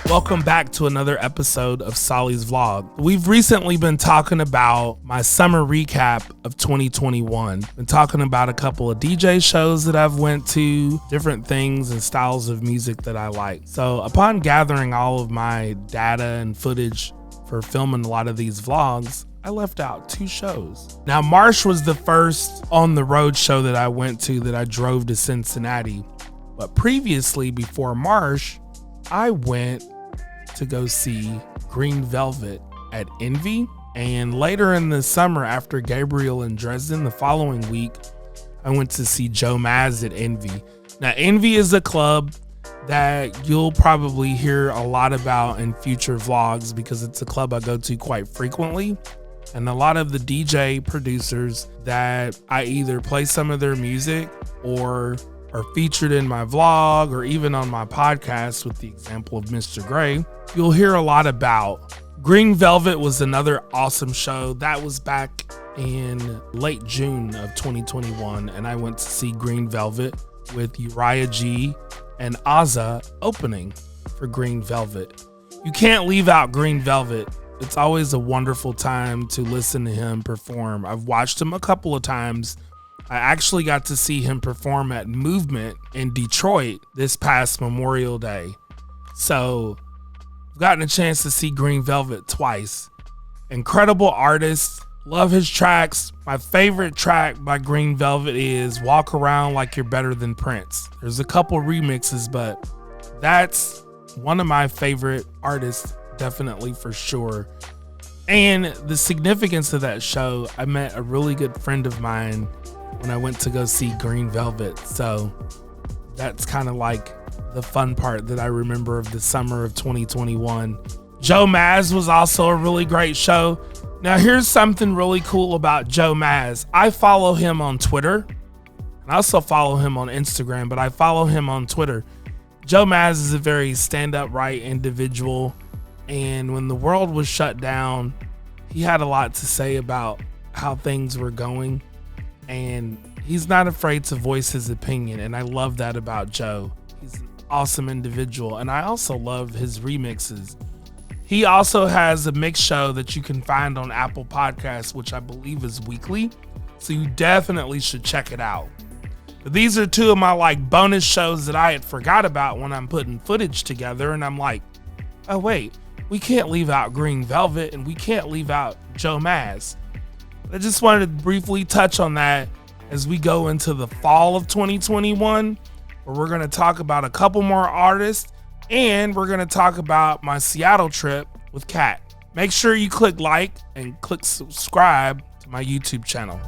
Welcome back to another episode of Solly's Vlog. We've recently been talking about my summer recap of 2021. Been talking about a couple of DJ shows that I've went to, different things and styles of music that I like. So upon gathering all of my data and footage for filming a lot of these vlogs, I left out 2 shows. Now, March was the first on the road show that I went to that I drove to Cincinnati. But previously, before March, I went to go see Green Velvet at Invy. And later in the summer, after Gabriel in Dresden, the following week, I went to see Joe Maz at Invy. Now, Invy is a club that you'll probably hear a lot about in future vlogs because it's a club I go to quite frequently. And a lot of the DJ producers that I either play some of their music or are featured in my vlog or even on my podcast, with the example of Mr. Gray, you'll hear a lot about. Green Velvet was another awesome show. That was back in late June of 2021, and I went to see Green Velvet with Uriah G and Azza opening for Green Velvet. You can't leave out Green Velvet. It's always a wonderful time to listen to him perform. I've watched him a couple of times. I actually got to see him perform at Movement in Detroit this past Memorial Day. So I've gotten a chance to see Green Velvet twice. Incredible artist. Love his tracks. My favorite track by Green Velvet is Walk Around Like You're Better Than Prince. There's a couple remixes, but that's one of my favorite artists, definitely, for sure. And the significance of that show, I met a really good friend of mine when I went to go see Green Velvet. So that's kind of like the fun part that I remember of the summer of 2021. Joe Maz was also a really great show. Now, here's something really cool about Joe Maz. I follow him on Twitter, and I also follow him on Instagram, but I follow him on Twitter. Joe Maz is a very stand-up right individual, and when the world was shut down, he had a lot to say about how things were going, and he's not afraid to voice his opinion, and I love that about Joe. He's an awesome individual, and I also love his remixes. He also has a mix show that you can find on Apple Podcasts, which I believe is weekly, so you definitely should check it out. But these are 2 of my bonus shows that I had forgot about when I'm putting footage together, and I'm like, oh wait, we can't leave out Green Velvet and we can't leave out Joe Maz. I just wanted to briefly touch on that as we go into the fall of 2021, where we're going to talk about a couple more artists, and we're going to talk about my Seattle trip with Kat. Make sure you click like and click subscribe to my YouTube channel.